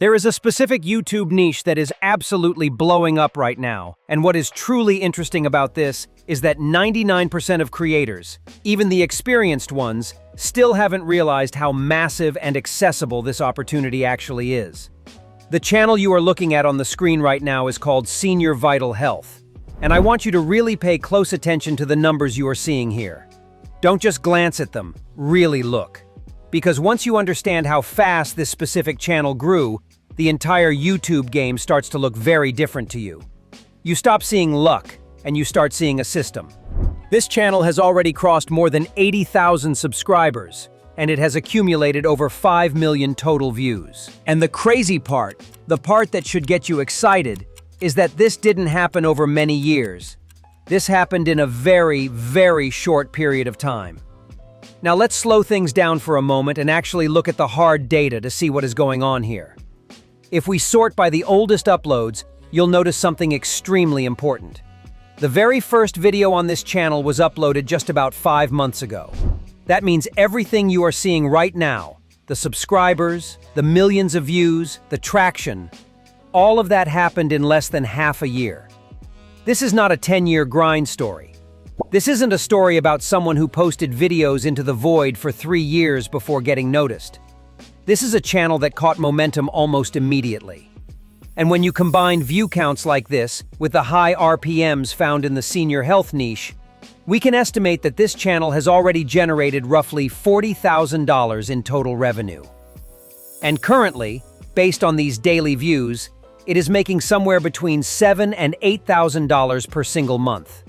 There is a specific YouTube niche that is absolutely blowing up right now, and what is truly interesting about this is that 99% of creators, even the experienced ones, still haven't realized how massive and accessible this opportunity actually is. The channel you are looking at on the screen right now is called Senior Vital Health, and I want you to really pay close attention to the numbers you are seeing here. Don't just glance at them, really look. Because once you understand how fast this specific channel grew, the entire YouTube game starts to look very different to you. You stop seeing luck, and you start seeing a system. This channel has already crossed more than 80,000 subscribers, and it has accumulated over 5 million total views. And the crazy part, the part that should get you excited, is that this didn't happen over many years. This happened in a very, very short period of time. Now let's slow things down for a moment and actually look at the hard data to see what is going on here. If we sort by the oldest uploads, you'll notice something extremely important. The very first video on this channel was uploaded just about 5 months ago. That means everything you are seeing right now, the subscribers, the millions of views, the traction, all of that happened in less than half a year. This is not a 10-year grind story. This isn't a story about someone who posted videos into the void for 3 years before getting noticed. This is a channel that caught momentum almost immediately. And when you combine view counts like this with the high RPMs found in the senior health niche, we can estimate that this channel has already generated roughly $40,000 in total revenue. And currently, based on these daily views, it is making somewhere between $7,000 and $8,000 per single month.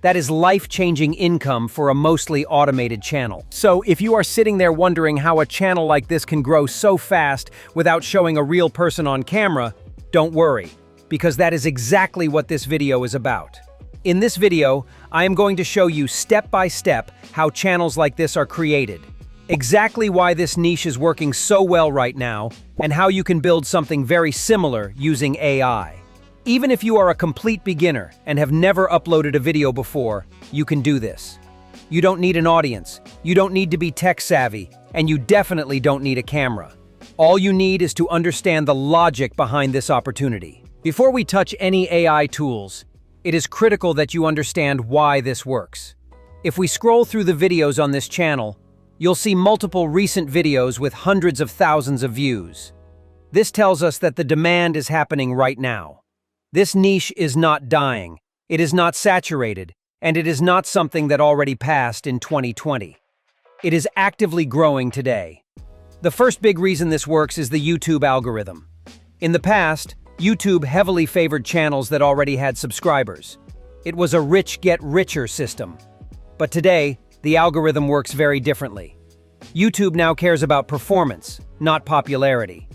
That is life-changing income for a mostly automated channel. So if you are sitting there wondering how a channel like this can grow so fast without showing a real person on camera, don't worry, because that is exactly what this video is about. In this video, I am going to show you step by step how channels like this are created, exactly why this niche is working so well right now, and how you can build something very similar using AI. Even if you are a complete beginner and have never uploaded a video before, you can do this. You don't need an audience, you don't need to be tech savvy, and you definitely don't need a camera. All you need is to understand the logic behind this opportunity. Before we touch any AI tools, it is critical that you understand why this works. If we scroll through the videos on this channel, you'll see multiple recent videos with hundreds of thousands of views. This tells us that the demand is happening right now. This niche is not dying, it is not saturated, and it is not something that already passed in 2020. It is actively growing today. The first big reason this works is the YouTube algorithm. In the past, YouTube heavily favored channels that already had subscribers. It was a rich get richer system. But today, the algorithm works very differently. YouTube now cares about performance, not popularity.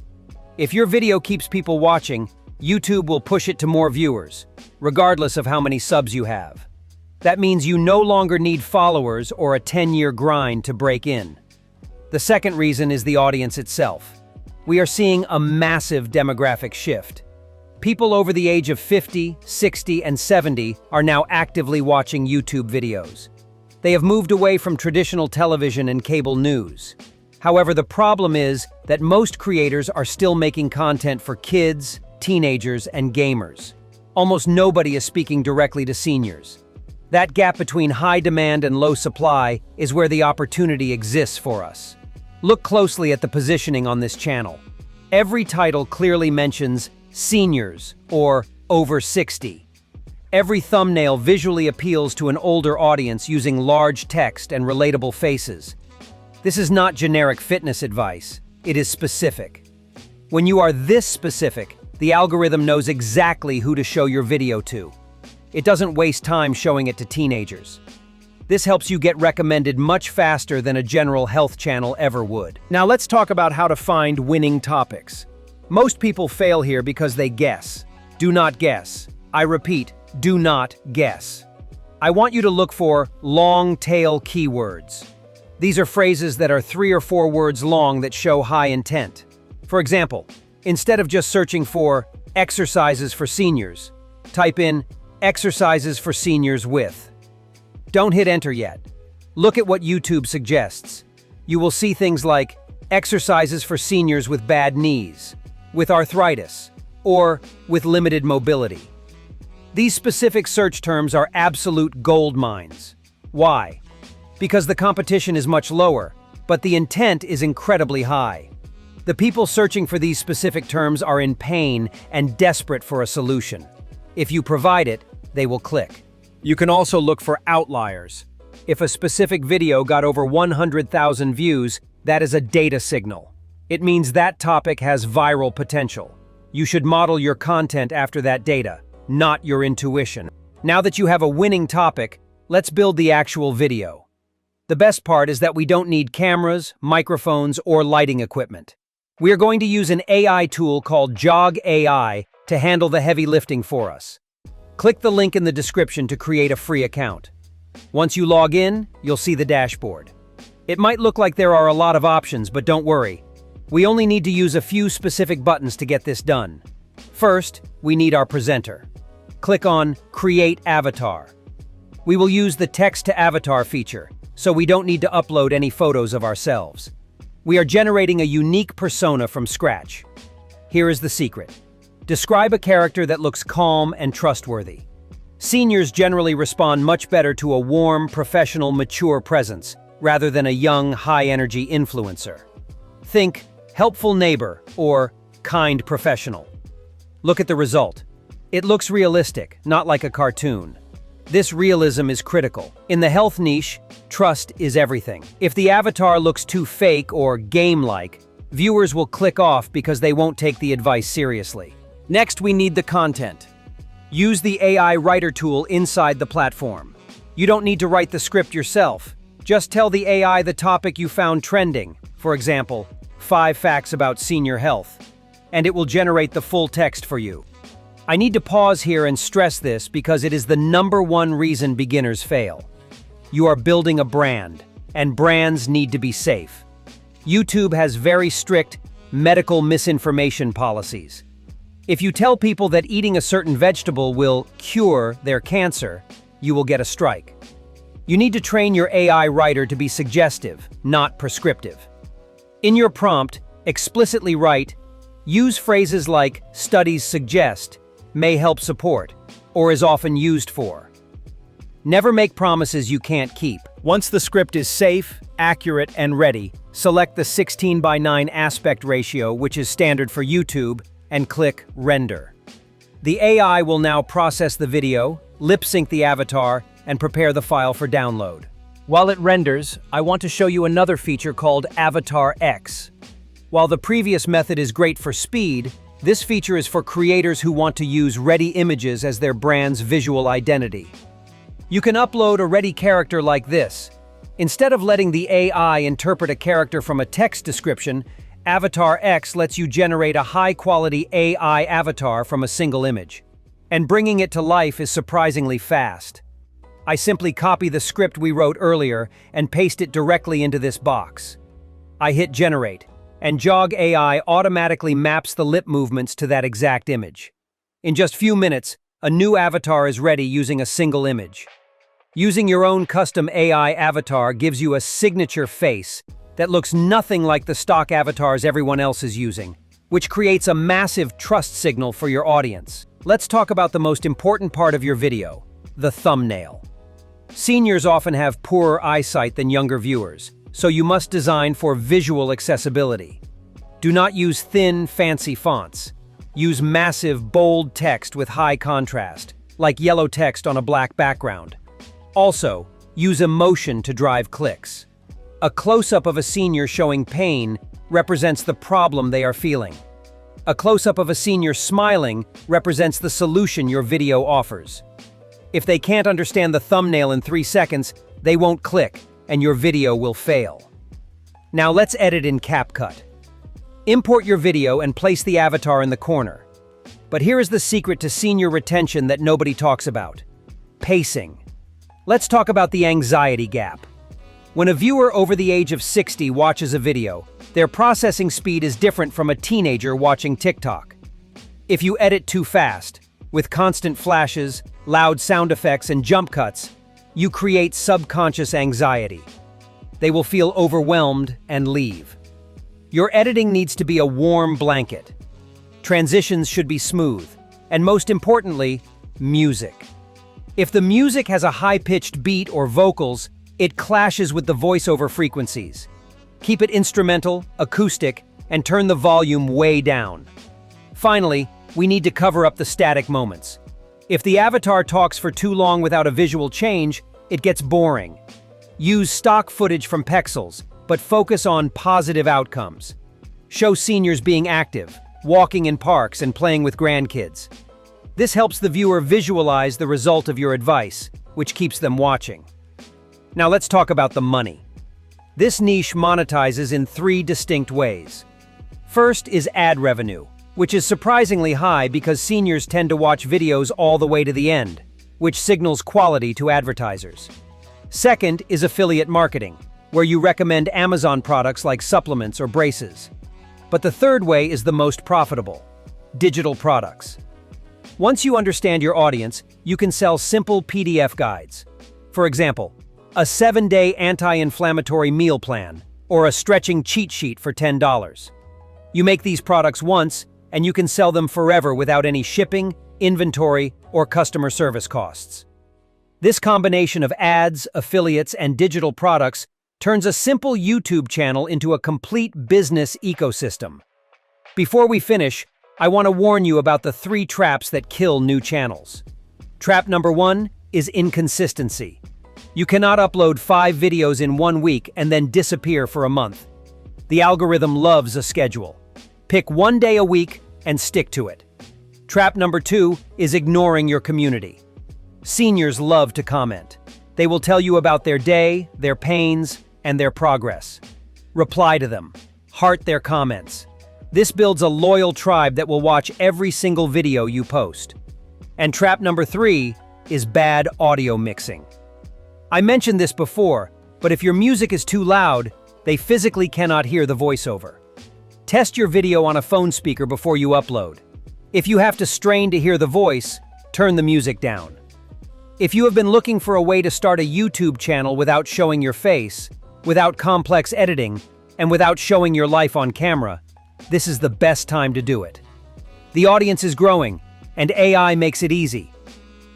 If your video keeps people watching, YouTube will push it to more viewers, regardless of how many subs you have. That means you no longer need followers or a 10-year grind to break in. The second reason is the audience itself. We are seeing a massive demographic shift. People over the age of 50, 60, and 70 are now actively watching YouTube videos. They have moved away from traditional television and cable news. However, the problem is that most creators are still making content for kids, teenagers, and gamers. Almost nobody is speaking directly to seniors. That gap between high demand and low supply is where the opportunity exists for us. Look closely at the positioning on this channel. Every title clearly mentions seniors or over 60. Every thumbnail visually appeals to an older audience using large text and relatable faces. This is not generic fitness advice, it is specific. When you are this specific, the algorithm knows exactly who to show your video to. It doesn't waste time showing it to teenagers. This helps you get recommended much faster than a general health channel ever would. Now let's talk about how to find winning topics. Most people fail here because they guess. Do not guess. I repeat, do not guess. I want you to look for long-tail keywords. These are phrases that are 3 or 4 words long that show high intent. For example, instead of just searching for exercises for seniors, type in exercises for seniors with. Don't hit enter yet. Look at what YouTube suggests. You will see things like exercises for seniors with bad knees, with arthritis, or with limited mobility. These specific search terms are absolute gold mines. Why? Because the competition is much lower, but the intent is incredibly high. The people searching for these specific terms are in pain and desperate for a solution. If you provide it, they will click. You can also look for outliers. If a specific video got over 100,000 views, that is a data signal. It means that topic has viral potential. You should model your content after that data, not your intuition. Now that you have a winning topic, let's build the actual video. The best part is that we don't need cameras, microphones, or lighting equipment. We are going to use an AI tool called JoggAI to handle the heavy lifting for us. Click the link in the description to create a free account. Once you log in, you'll see the dashboard. It might look like there are a lot of options, but don't worry. We only need to use a few specific buttons to get this done. First, we need our presenter. Click on Create Avatar. We will use the Text to Avatar feature, so we don't need to upload any photos of ourselves. We are generating a unique persona from scratch. Here is the secret. Describe a character that looks calm and trustworthy. Seniors generally respond much better to a warm, professional, mature presence, rather than a young, high-energy influencer. Think helpful neighbor or kind professional. Look at the result. It looks realistic, not like a cartoon. This realism is critical. In the health niche, trust is everything. If the avatar looks too fake or game-like, viewers will click off because they won't take the advice seriously. Next, we need the content. Use the AI writer tool inside the platform. You don't need to write the script yourself. Just tell the AI the topic you found trending. For example, 5 facts about senior health, and it will generate the full text for you. I need to pause here and stress this because it is the #1 reason beginners fail. You are building a brand, and brands need to be safe. YouTube has very strict medical misinformation policies. If you tell people that eating a certain vegetable will cure their cancer, you will get a strike. You need to train your AI writer to be suggestive, not prescriptive. In your prompt, explicitly write, use phrases like studies suggest, may help support, or is often used for. Never make promises you can't keep. Once the script is safe, accurate, and ready, select the 16:9 aspect ratio, which is standard for YouTube, and click Render. The AI will now process the video, lip-sync the avatar, and prepare the file for download. While it renders, I want to show you another feature called Avatar X. While the previous method is great for speed, this feature is for creators who want to use ready images as their brand's visual identity. You can upload a ready character like this. Instead of letting the AI interpret a character from a text description, Avatar X lets you generate a high-quality AI avatar from a single image. And bringing it to life is surprisingly fast. I simply copy the script we wrote earlier and paste it directly into this box. I hit Generate, and JoggAI automatically maps the lip movements to that exact image. In just few minutes, a new avatar is ready using a single image. Using your own custom AI avatar gives you a signature face that looks nothing like the stock avatars everyone else is using, which creates a massive trust signal for your audience. Let's talk about the most important part of your video, the thumbnail. Seniors often have poorer eyesight than younger viewers, so you must design for visual accessibility. Do not use thin, fancy fonts. Use massive, bold text with high contrast, like yellow text on a black background. Also, use emotion to drive clicks. A close-up of a senior showing pain represents the problem they are feeling. A close-up of a senior smiling represents the solution your video offers. If they can't understand the thumbnail in 3 seconds, they won't click, and your video will fail. Now let's edit in CapCut. Import your video and place the avatar in the corner. But here is the secret to senior retention that nobody talks about: pacing. Let's talk about the anxiety gap. When a viewer over the age of 60 watches a video, their processing speed is different from a teenager watching TikTok. If you edit too fast, with constant flashes, loud sound effects, and jump cuts, you create subconscious anxiety. They will feel overwhelmed and leave. Your editing needs to be a warm blanket. Transitions should be smooth. And most importantly, music. If the music has a high-pitched beat or vocals, it clashes with the voiceover frequencies. Keep it instrumental, acoustic, and turn the volume way down. Finally, we need to cover up the static moments. If the avatar talks for too long without a visual change, it gets boring. Use stock footage from Pexels, but focus on positive outcomes. Show seniors being active, walking in parks and playing with grandkids. This helps the viewer visualize the result of your advice, which keeps them watching. Now let's talk about the money. This niche monetizes in 3 distinct ways. First is ad revenue, which is surprisingly high because seniors tend to watch videos all the way to the end, which signals quality to advertisers. Second is affiliate marketing, where you recommend Amazon products like supplements or braces. But the third way is the most profitable: digital products. Once you understand your audience, you can sell simple PDF guides. For example, a 7-day anti-inflammatory meal plan or a stretching cheat sheet for $10. You make these products once, and you can sell them forever without any shipping, inventory, or customer service costs. This combination of ads, affiliates, and digital products turns a simple YouTube channel into a complete business ecosystem. Before we finish, I want to warn you about the 3 traps that kill new channels. Trap number 1 is inconsistency. You cannot upload 5 videos in 1 week and then disappear for a month. The algorithm loves a schedule. Pick 1 day a week and stick to it. Trap number 2 is ignoring your community. Seniors love to comment. They will tell you about their day, their pains, and their progress. Reply to them. Heart their comments. This builds a loyal tribe that will watch every single video you post. And trap number 3 is bad audio mixing. I mentioned this before, but if your music is too loud, they physically cannot hear the voiceover. Test your video on a phone speaker before you upload. If you have to strain to hear the voice, turn the music down. If you have been looking for a way to start a YouTube channel without showing your face, without complex editing, and without showing your life on camera, this is the best time to do it. The audience is growing, and AI makes it easy.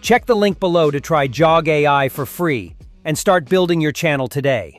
Check the link below to try JoggAI for free and start building your channel today.